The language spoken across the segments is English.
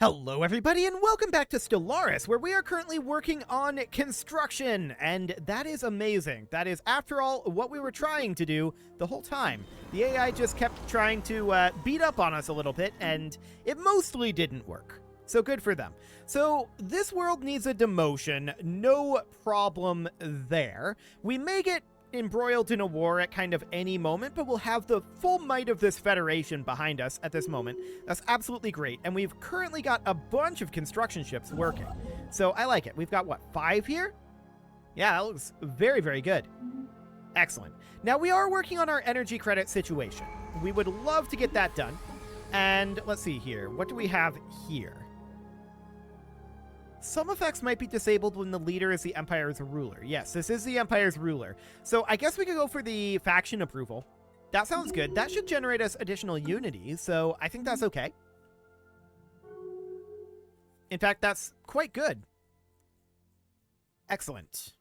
Hello everybody and welcome back to Stellaris, where we are currently working on construction, and that is amazing. That is, after all, what we were trying to do the whole time. The AI just kept trying to beat up on us a little bit, and it mostly didn't work. So good for them. So this world needs a demotion, no problem there. We may get embroiled in a war at kind of any moment, but we'll have the full might of this Federation behind us at this moment. That's absolutely great, and we've currently got a bunch of construction ships working. So I like it. We've got, what, 5 here? Yeah, that looks very, very good. Excellent. Now, we are working on our energy credit situation. We would love to get that done. And let's see here. What do we have here? Some effects might be disabled when the leader is the Empire's ruler. Yes, this is the Empire's ruler. So I guess we could go for the faction approval. That sounds good. That should generate us additional unity, so I think that's okay. In fact, that's quite good. Excellent.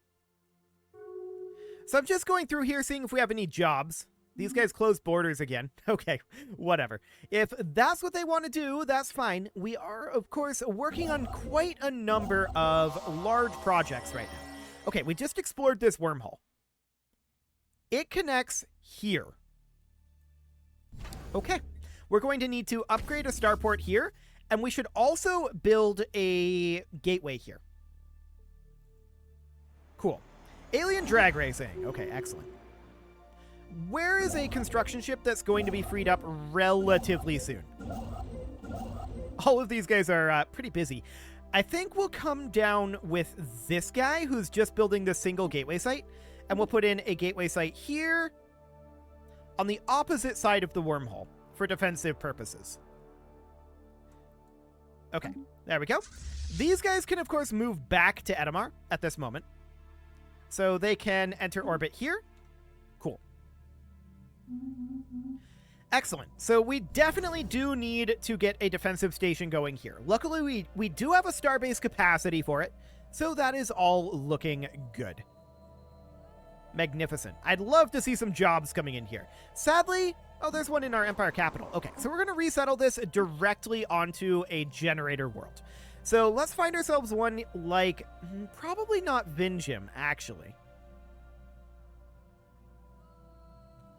So I'm just going through here, seeing if we have any jobs. These guys closed borders again. Okay, whatever. If that's what they want to do, that's fine. We are, of course, working on quite a number of large projects right now. Okay, we just explored this wormhole. It connects here. Okay, we're going to need to upgrade a starport here, and we should also build a gateway here. Cool. Alien drag racing. Okay, excellent. Where is a construction ship that's going to be freed up relatively soon? All of these guys are pretty busy. I think we'll come down with this guy who's just building this single gateway site, and we'll put in a gateway site here on the opposite side of the wormhole for defensive purposes. Okay, there we go. These guys can, of course, move back to Edamar at this moment, so they can enter orbit here. Cool. Excellent. So we definitely do need to get a defensive station going here. Luckily, we do have a starbase capacity for it, so that is all looking good. Magnificent. I'd love to see some jobs coming in here. Sadly, oh, there's one in our Empire capital. Okay, so we're going to resettle this directly onto a generator world. So let's find ourselves one like, probably not Vinjim, actually.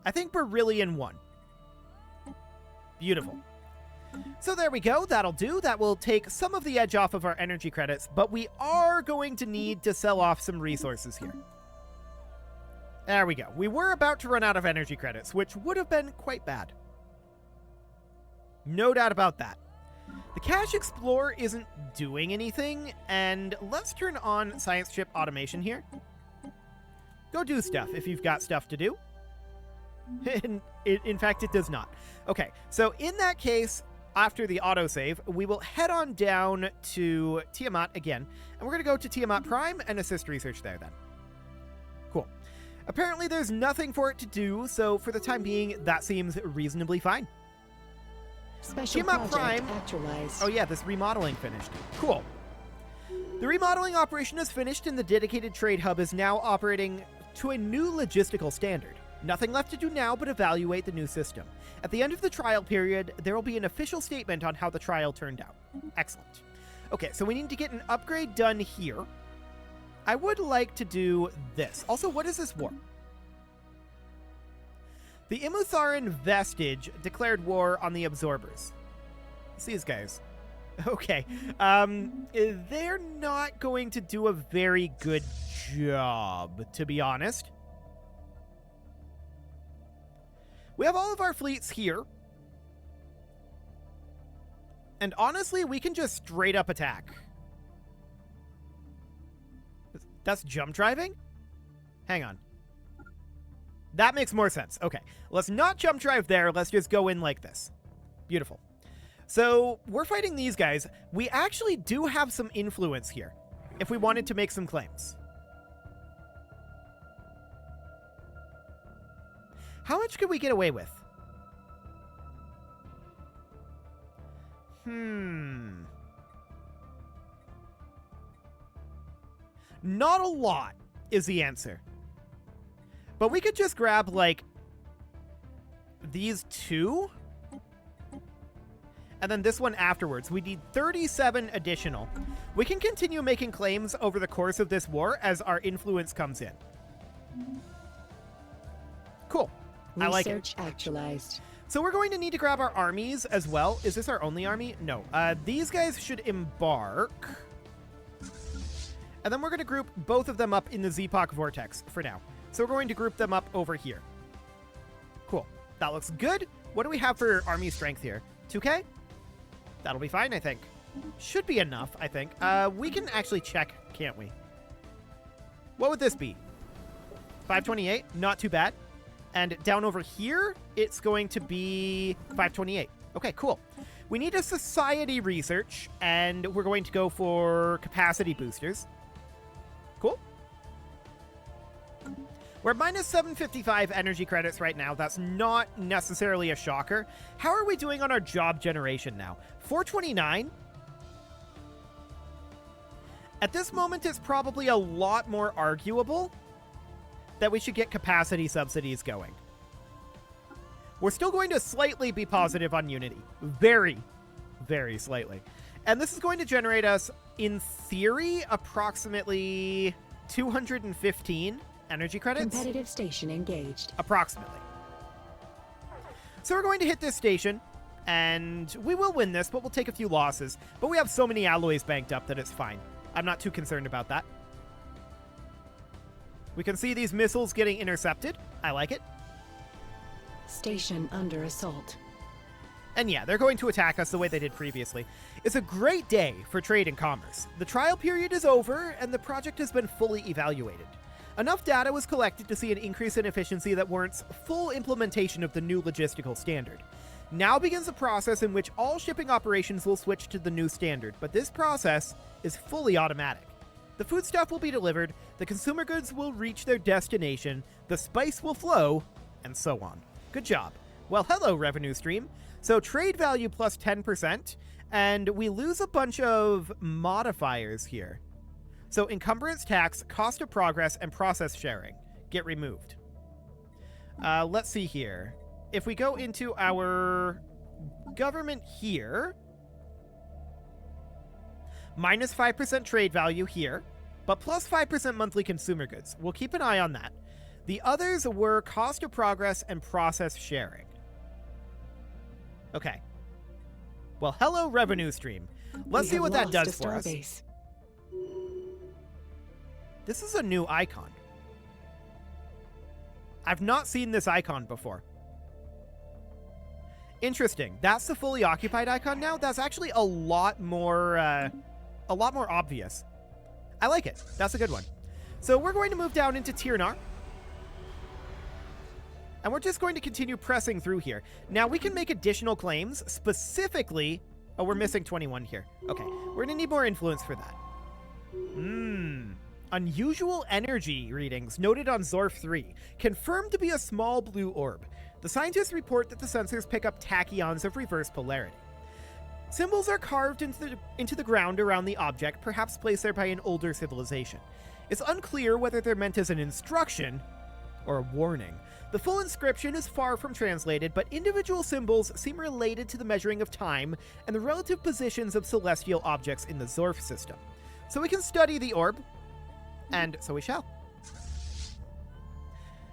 I think Beryllian 1. Beautiful. So there we go. That'll do. That will take some of the edge off of our energy credits, but we are going to need to sell off some resources here. There we go. We were about to run out of energy credits, which would have been quite bad. No doubt about that. The Cache Explorer isn't doing anything, and let's turn on science ship automation here. Go do stuff if you've got stuff to do. In fact, it does not. Okay, so in that case, after the autosave, we will head on down to Tiamat again, and we're going to go to Tiamat Prime and assist research there then. Cool. Apparently there's nothing for it to do, so for the time being, that seems reasonably fine. Special Tiamat project Prime. actualized. Oh yeah, this remodeling finished. Cool. The remodeling operation is finished, and the dedicated trade hub is now operating to a new logistical standard. Nothing left to do now but evaluate the new system. At the end of the trial period, there will be an official statement on how the trial turned out. Excellent. Okay, so we need to get an upgrade done here. I would like to do this. Also, what is this war? The Imutharan Vestige declared war on the Absorbers. It's these guys. Okay. They're not going to do a very good job, to be honest. We have all of our fleets here. And honestly, we can just straight up attack. That's jump driving? Hang on. That makes more sense. Okay, let's not jump drive there. Let's just go in like this. Beautiful. So we're fighting these guys. We actually do have some influence here if we wanted to make some claims. How much could we get away with? Not a lot is the answer. But we could just grab, like, these two and then this one afterwards. We need 37 additional. We can continue making claims over the course of this war as our influence comes in. Cool. I like it. Research actualized. So we're going to need to grab our armies as well. Is this our only army? No. These guys should embark. And then we're going to group both of them up in the Zepok Vortex for now. So we're going to group them up over here. Cool. That looks good. What do we have for army strength here? 2K? That'll be fine, I think. Should be enough, I think. We can actually check, can't we? What would this be? 528? Not too bad. And down over here, it's going to be 528. Okay, cool. We need a society research, and we're going to go for capacity boosters. Cool. We're at minus 755 energy credits right now. That's not necessarily a shocker. How are we doing on our job generation now? 429? At this moment, it's probably a lot more arguable that we should get capacity subsidies going. We're still going to slightly be positive on Unity. Very, very slightly. And this is going to generate us, in theory, approximately 215 energy credits. Competitive station engaged. Approximately. So we're going to hit this station, and we will win this, but we'll take a few losses. But we have so many alloys banked up that it's fine. I'm not too concerned about that. We can see these missiles getting intercepted. I like it. Station under assault. And yeah, they're going to attack us the way they did previously. It's a great day for trade and commerce. The trial period is over, and the project has been fully evaluated. Enough data was collected to see an increase in efficiency that warrants full implementation of the new logistical standard. Now begins a process in which all shipping operations will switch to the new standard, but this process is fully automatic. The foodstuff will be delivered, the consumer goods will reach their destination, the spice will flow, and so on. Good job. Well, hello, revenue stream. So trade value plus 10%, and we lose a bunch of modifiers here. So encumbrance tax, cost of progress, and process sharing get removed. Let's see here. If we go into our government here, minus 5% trade value here, but plus 5% monthly consumer goods. We'll keep an eye on that. The others were cost of progress and process sharing. Okay. Well, hello, revenue stream. Let's see what that does for us. This is a new icon. I've not seen this icon before. Interesting. That's the fully occupied icon now. That's actually a lot more obvious. I like it. That's a good one. So we're going to move down into Tirnar. And we're just going to continue pressing through here. Now, we can make additional claims, specifically... Oh, we're missing 21 here. Okay, we're going to need more influence for that. Unusual energy readings noted on Zorf 3. Confirmed to be a small blue orb. The scientists report that the sensors pick up tachyons of reverse polarity. Symbols are carved into the ground around the object, perhaps placed there by an older civilization. It's unclear whether they're meant as an instruction or a warning. The full inscription is far from translated, but individual symbols seem related to the measuring of time and the relative positions of celestial objects in the Zorf system. So we can study the orb, and so we shall.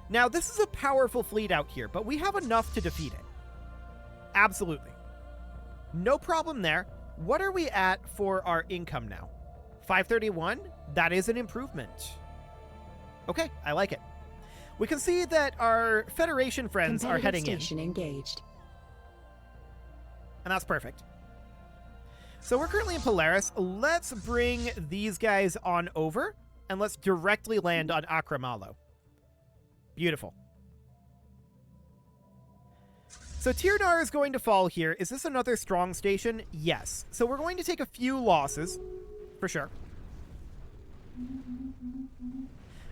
Now, this is a powerful fleet out here, but we have enough to defeat it. Absolutely. No problem there. What are we at for our income now? 531? That is an improvement. Okay, I like it. We can see that our Federation friends are heading in. Station engaged. And that's perfect. So we're currently in Polaris. Let's bring these guys on over, and let's directly land on Akramalo. Beautiful. So Tirnar is going to fall here. Is this another strong station? Yes. So we're going to take a few losses, for sure.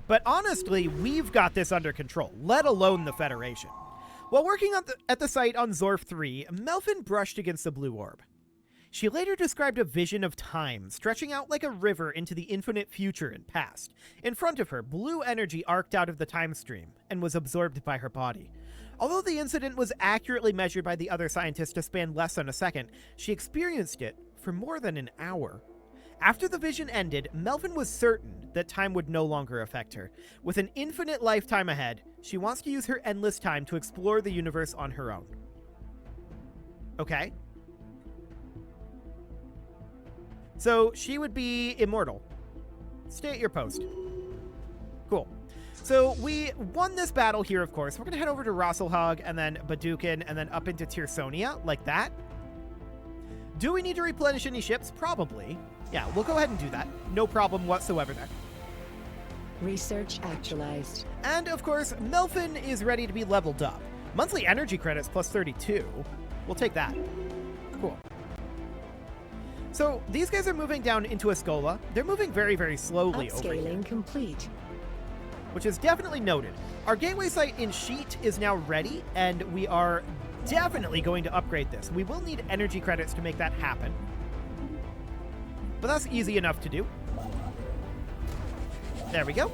But honestly, we've got this under control, let alone the Federation. While working at the site on Zorf 3, Melvin brushed against the blue orb. She later described a vision of time, stretching out like a river into the infinite future and past. In front of her, blue energy arced out of the time stream and was absorbed by her body. Although the incident was accurately measured by the other scientists to span less than a second, she experienced it for more than an hour. After the vision ended, Melvin was certain that time would no longer affect her. With an infinite lifetime ahead, she wants to use her endless time to explore the universe on her own. Okay. So she would be immortal. Stay at your post. Cool. So we won this battle here, of course. We're going to head over to Rosselhog and then Badukin and then up into Tiersonia, like that. Do we need to replenish any ships? Probably. Yeah, we'll go ahead and do that. No problem whatsoever there. Research actualized. And, of course, Melvin is ready to be leveled up. Monthly energy credits plus 32. We'll take that. Cool. So these guys are moving down into Escola. They're moving very, very slowly over here. Upscaling complete. Which is definitely noted. Our gateway site in Sheet is now ready, and we are definitely going to upgrade this. We will need energy credits to make that happen. But that's easy enough to do. There we go.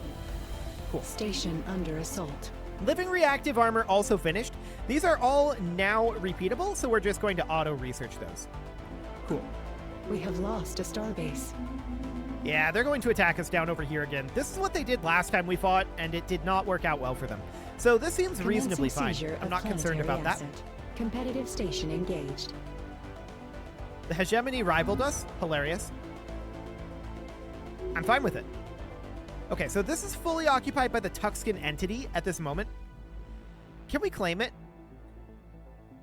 Cool. Station under assault. Living reactive armor also finished. These are all now repeatable, so we're just going to auto-research those. Cool. We have lost a starbase. Yeah, they're going to attack us down over here again. This is what they did last time we fought, and it did not work out well for them. So this seems reasonably fine. I'm not concerned about that. Competitive station engaged. The hegemony rivaled us. Hilarious. I'm fine with it. Okay, so this is fully occupied by the Tuxcan entity at this moment. Can we claim it?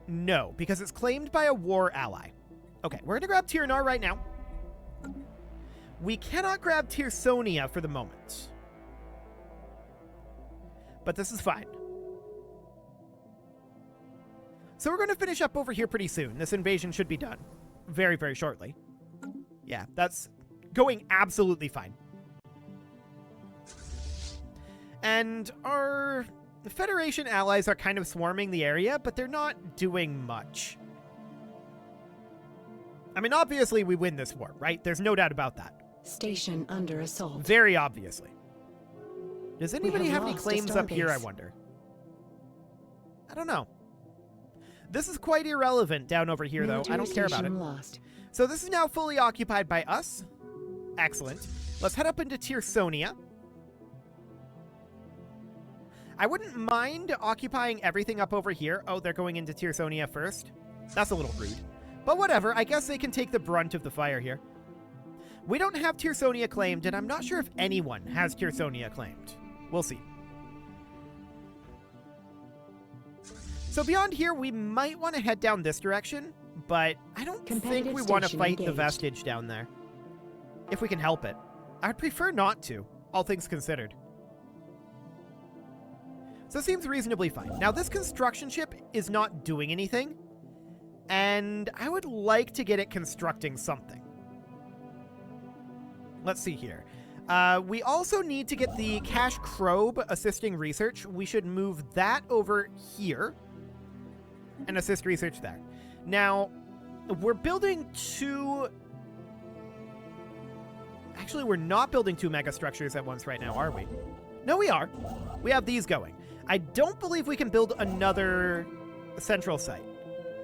No, because it's claimed by a war ally. Okay, we're going to grab Tiernar right now. We cannot grab Tiersonia for the moment. But this is fine. So we're going to finish up over here pretty soon. This invasion should be done very, very shortly. Yeah, that's going absolutely fine. And our Federation allies are kind of swarming the area, but they're not doing much. I mean, obviously we win this war, right? There's no doubt about that. Station under assault. Very obviously. Does anybody have any claims up here, I wonder? I don't know. This is quite irrelevant down over here, though. I don't care about it. Lost. So this is now fully occupied by us. Excellent. Let's head up into Tiersonia. I wouldn't mind occupying everything up over here. Oh, they're going into Tiersonia first. That's a little rude. But whatever, I guess they can take the brunt of the fire here. We don't have Tiersonia claimed, and I'm not sure if anyone has Tiersonia claimed. We'll see. So beyond here, we might want to head down this direction, but I don't think we want to fight the vestige down there. If we can help it. I'd prefer not to, all things considered. So it seems reasonably fine. Now, this construction ship is not doing anything, and I would like to get it constructing something. Let's see here. We also need to get the Cash Crobe assisting research. We should move that over here and assist research there. Now, we're building two... Actually, we're not building two megastructures at once right now, are we? No, we are. We have these going. I don't believe we can build another central site.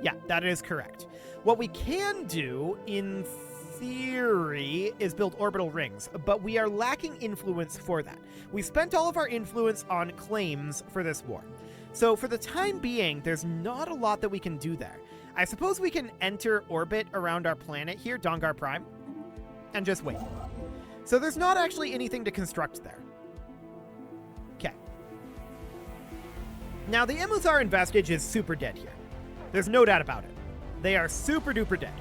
Yeah, that is correct. What we can do, in theory, is build orbital rings, but we are lacking influence for that. We spent all of our influence on claims for this war. So for the time being, there's not a lot that we can do there. I suppose we can enter orbit around our planet here, Dongar Prime, and just wait. So there's not actually anything to construct there. Okay. Now, the Imuzaran vestige is super dead here. There's no doubt about it. They are super duper dead.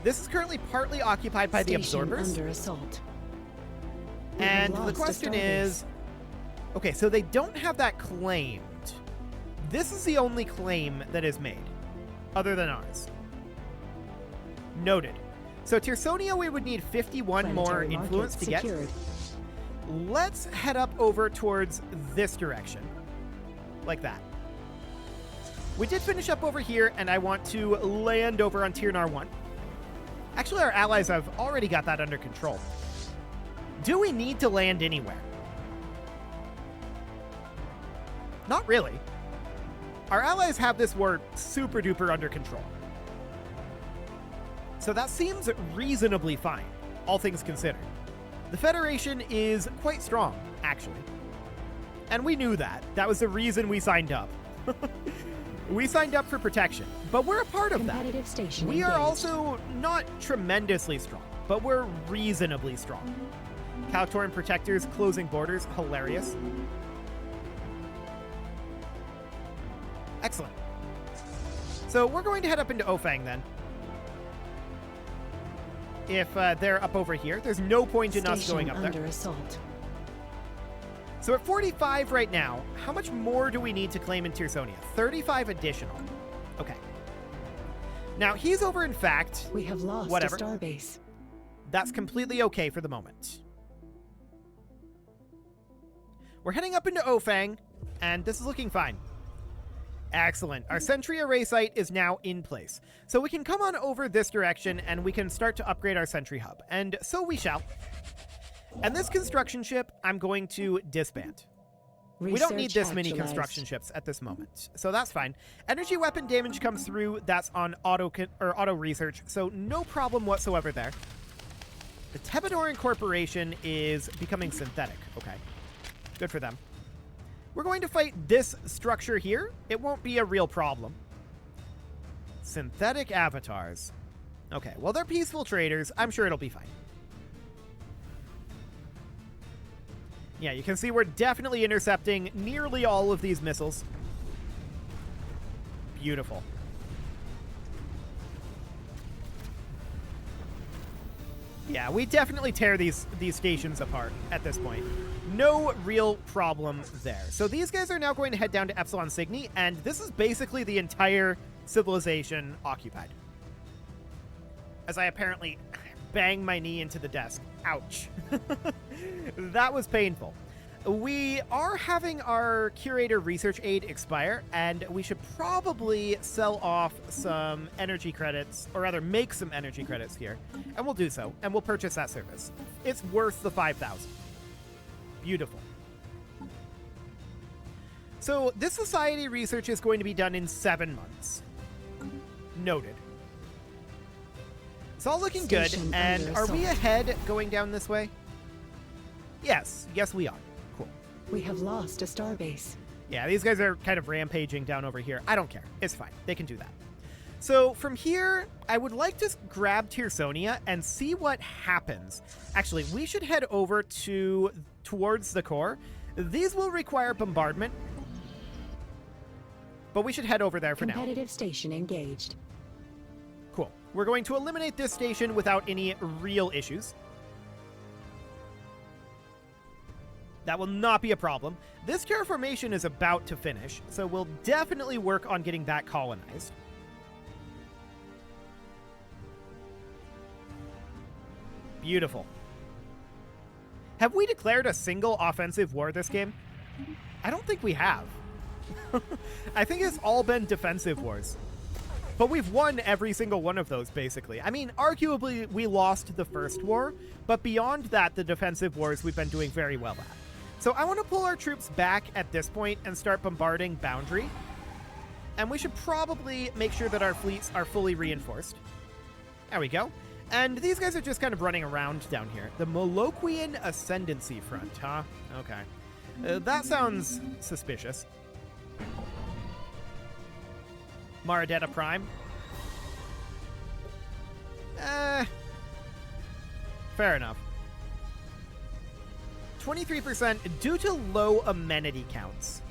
This is currently partly occupied by the absorbers. Under assault. And the question is, okay, so they don't have that claimed. This is the only claim that is made, other than ours. Noted. So Tiersonia, we would need 51 more influence to get. Let's head up over towards this direction, like that. We did finish up over here, and I want to land over on Tiernar 1. Actually, our allies have already got that under control. Do we need to land anywhere? Not really. Our allies have this war super duper under control. So that seems reasonably fine, all things considered. The Federation is quite strong, actually. And we knew that. That was the reason we signed up. We signed up for protection, but we're a part of that. Competitive station We are engaged. also not tremendously strong, but we're reasonably strong. Kaltoran protectors closing borders, hilarious. Excellent. So we're going to head up into Ofang then. If they're up over here, there's no point in us going up under there. assault. So at 45 right now, how much more do we need to claim in Tirsonia? 35 additional. Okay. Now, he's over in fact. We have lost Whatever. a starbase. That's completely okay for the moment. We're heading up into Ofang, and this is looking fine. Excellent. Our sentry array site is now in place. So we can come on over this direction, and we can start to upgrade our sentry hub. And so we shall. And this construction ship, I'm going to disband. We don't need this many construction ships at this moment, so that's fine. Energy weapon damage comes through. That's on auto research, so no problem whatsoever there. The Tebadoran Corporation is becoming synthetic. Okay, good for them. We're going to fight this structure here. It won't be a real problem. Synthetic avatars. Okay, well, they're peaceful traders. I'm sure it'll be fine. Yeah, you can see we're definitely intercepting nearly all of these missiles. Beautiful. Yeah, we definitely tear these stations apart at this point. No real problem there. So these guys are now going to head down to Epsilon Cygni, and this is basically the entire civilization occupied. As I apparently bang my knee into the desk. Ouch. That was painful. We are having our curator research aid expire, and we should probably sell off some energy credits, or rather make some energy credits here, and we'll do so, and we'll purchase that service. It's worth the 5,000. Beautiful. So this society research is going to be done in 7 months. Noted. It's all looking good, Station and under are we assault. ahead going down this way? Yes, we are. Cool. We have lost a starbase. Yeah, these guys are kind of rampaging down over here. I don't care. It's fine. They can do that. So from here, I would like to grab Tirsonia and see what happens. Actually, we should head over towards the core. These will require bombardment, but we should head over there for now. Competitive station engaged. Cool. We're going to eliminate this station without any real issues. That will not be a problem. This terraformation is about to finish, so we'll definitely work on getting that colonized. Beautiful. Have we declared a single offensive war this game? I don't think we have. I think it's all been defensive wars. But we've won every single one of those, basically. I mean, arguably, we lost the first war, but beyond that, the defensive wars we've been doing very well at. So I want to pull our troops back at this point and start bombarding Boundary. And we should probably make sure that our fleets are fully reinforced. There we go. And these guys are just kind of running around down here. The Moloquian Ascendancy Front, huh? Okay. That sounds suspicious. Maradetta Prime. Fair enough. 23% due to low amenity counts.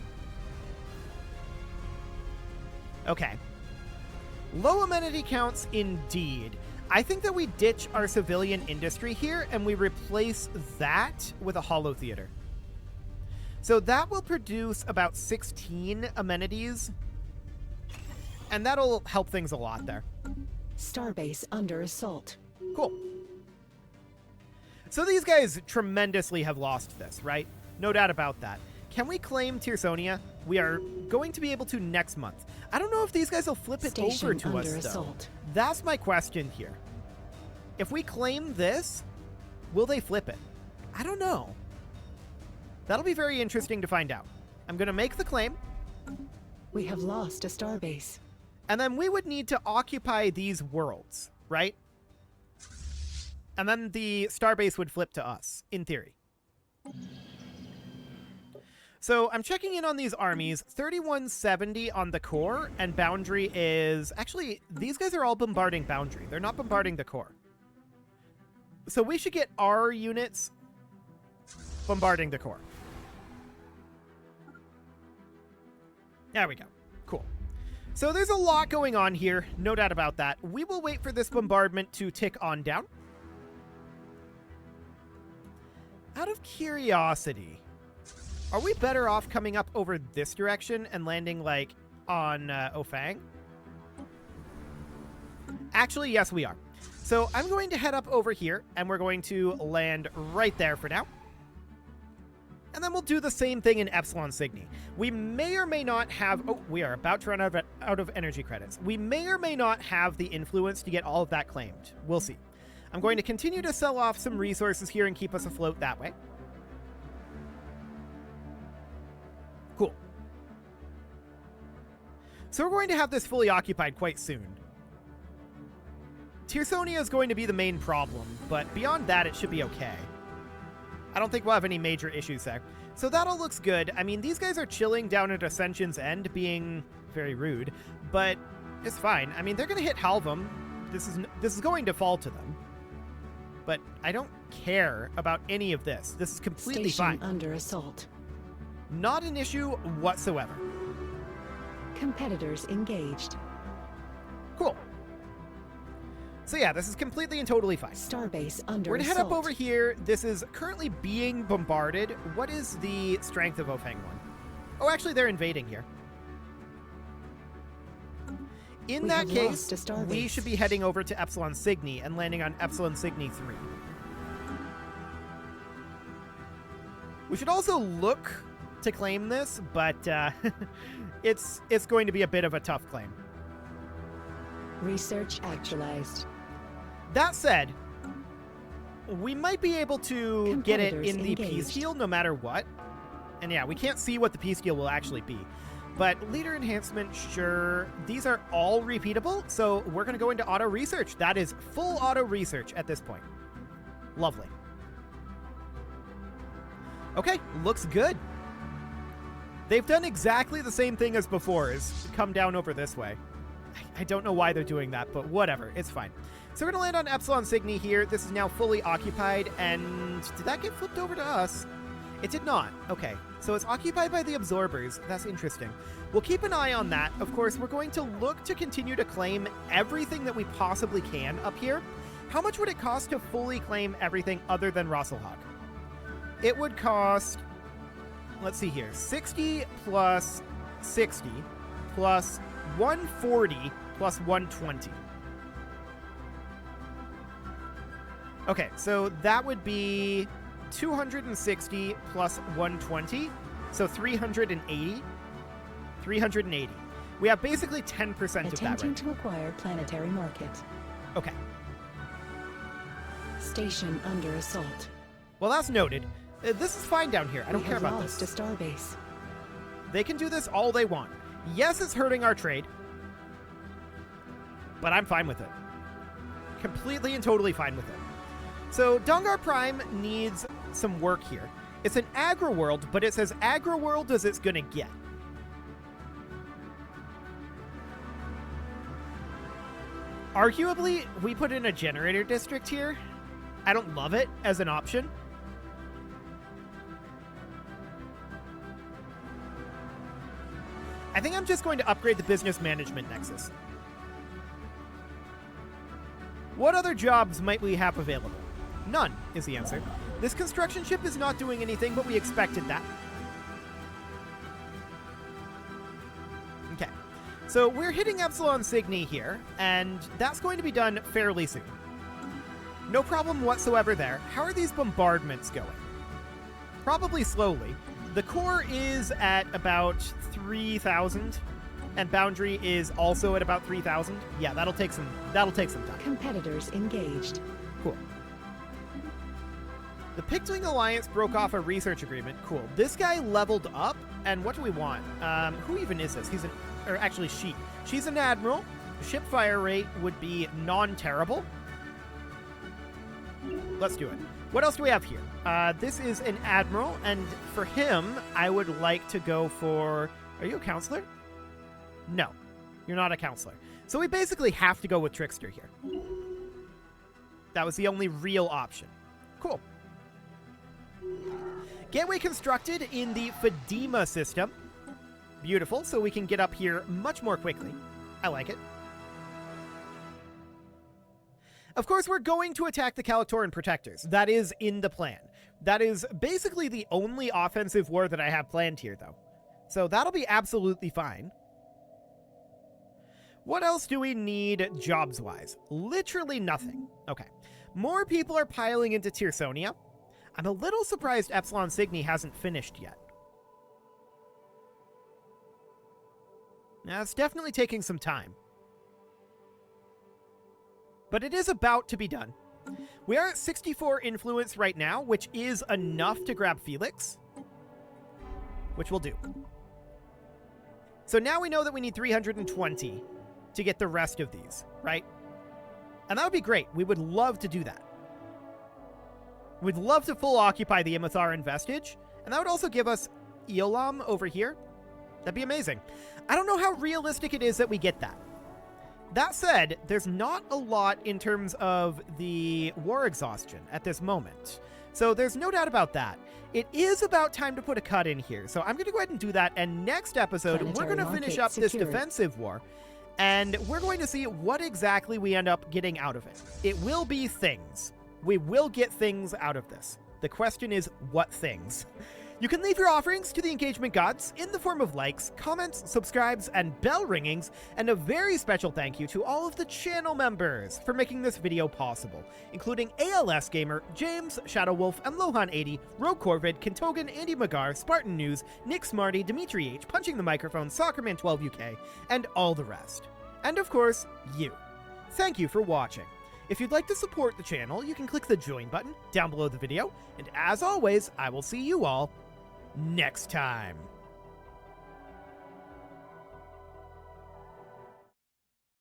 Okay. Low amenity counts indeed. I think that we ditch our civilian industry here and we replace that with a holo theater. So that will produce about 16 amenities. And that'll help things a lot there. Starbase under assault. Cool. So these guys tremendously have lost this, right? No doubt about that. Can we claim Tirsonia? We are going to be able to next month. I don't know if these guys will flip it Station over to under us, though. assault. That's my question here. If we claim this, will they flip it? I don't know. That'll be very interesting to find out. I'm going to make the claim. We have lost a starbase. And then we would need to occupy these worlds, right? And then the starbase would flip to us, in theory. So I'm checking in on these armies. 3170 on the core, and boundary is... Actually, these guys are all bombarding boundary. They're not bombarding the core. So we should get our units bombarding the core. There we go. Cool. So there's a lot going on here, no doubt about that. We will wait for this bombardment to tick on down. Out of curiosity, are we better off coming up over this direction and landing, like, on Ofang? Actually, yes, we are. So I'm going to head up over here, and we're going to land right there for now. And then we'll do the same thing in Epsilon Cygni. We may or may not have... Oh, we are about to run out of energy credits. We may or may not have the influence to get all of that claimed. We'll see. I'm going to continue to sell off some resources here and keep us afloat that way. Cool. So we're going to have this fully occupied quite soon. Tiersonia is going to be the main problem, but beyond that, it should be okay. I don't think we'll have any major issues there. So that all looks good. I mean, these guys are chilling down at Ascension's End, being very rude, but it's fine. I mean, they're going to hit Halvam. This is going to fall to them. But I don't care about any of this. This is completely Station fine. under assault. Not an issue whatsoever. Competitors engaged. Cool. So yeah, this is completely and totally fine. Starbase under We're going to assault. head up over here. This is currently being bombarded. What is the strength of Ofang 1? Oh, actually, they're invading here. In We that have case, lost a starbase. we should be heading over to Epsilon Cygni and landing on Epsilon Cygni 3. We should also look to claim this, but it's going to be a bit of a tough claim. Research actualized. That said, we might be able to get it in the Competitors peace engaged. deal no matter what. And yeah, we can't see what the peace deal will actually be. But leader enhancement, sure. These are all repeatable, so we're going to go into auto research. That is full auto research at this point. Lovely. Okay, looks good. They've done exactly the same thing as before, is come down over this way. I don't know why they're doing that, but whatever, it's fine. So we're going to land on Epsilon Cygni here. This is now fully occupied, and did that get flipped over to us? It did not. Okay, so it's occupied by the absorbers. That's interesting. We'll keep an eye on that. Of course, we're going to look to continue to claim everything that we possibly can up here. How much would it cost to fully claim everything other than Rosselhog? It would cost, let's see here, 60 plus 60 plus 140 plus 120. Okay, so that would be 260 plus 120, so 380. 380. We have basically 10% of that Attempting right. to acquire planetary market. Okay. Station under assault. Well, that's noted. This is fine down here. I don't We care have about lost this. a starbase. They can do this all they want. Yes, it's hurting our trade, but I'm fine with it. Completely and totally fine with it. So Dongar Prime needs some work here. It's an aggro world, but it's as aggro world as it's gonna get. Arguably, we put in a generator district here. I don't love it as an option. I think I'm just going to upgrade the business management nexus. What other jobs might we have available? None is the answer. This construction ship is not doing anything, but we expected that. Okay. So we're hitting Epsilon Cygni here, and that's going to be done fairly soon. No problem whatsoever there. How are these bombardments going? Probably slowly. The core is at about 3,000, and boundary is also at about 3,000. Yeah, that'll take some time. Competitors engaged. Cool. The Pictwing Alliance broke off a research agreement. Cool. This guy leveled up, and what do we want? Who even is this? She. She's an admiral. Ship fire rate would be non-terrible. Let's do it. What else do we have here? This is an admiral, and for him, I would like to go for... Are you a counselor? No, you're not a counselor. So we basically have to go with Trickster here. That was the only real option. Cool. Gateway constructed in the Fedima system. Beautiful, so we can get up here much more quickly. I like it. Of course, we're going to attack the Kalatoran Protectors. That is in the plan. That is basically the only offensive war that I have planned here, though. So that'll be absolutely fine. What else do we need jobs-wise? Literally nothing. Okay. More people are piling into Tiersonia. I'm a little surprised Epsilon Cygni hasn't finished yet. Now, it's definitely taking some time. But it is about to be done. We are at 64 influence right now, which is enough to grab Felix. Which we'll do. So now we know that we need 320 to get the rest of these, right? And that would be great. We would love to do that. We'd love to full occupy the Imatharan Vestige, and that would also give us Eolam over here. That'd be amazing. I don't know how realistic it is that we get that. That said, there's not a lot in terms of the war exhaustion at this moment. So there's no doubt about that. It is about time to put a cut in here. So I'm going to go ahead and do that. And next episode, we're going to finish up this defensive war. And we're going to see what exactly we end up getting out of it. It will be things. We will get things out of this. The question is, what things? You can leave your offerings to the engagement gods in the form of likes, comments, subscribes, and bell ringings, and a very special thank you to all of the channel members for making this video possible, including ALS Gamer, James, Shadow Wolf, and Lohan80, Rogue Corvid, Kintogan, Andy Magar, Spartan News, Nick Smarty, Dimitri H, Punching the Microphone, Soccerman12UK, and all the rest. And of course, you. Thank you for watching. If you'd like to support the channel, you can click the join button down below the video, and as always, I will see you all next time.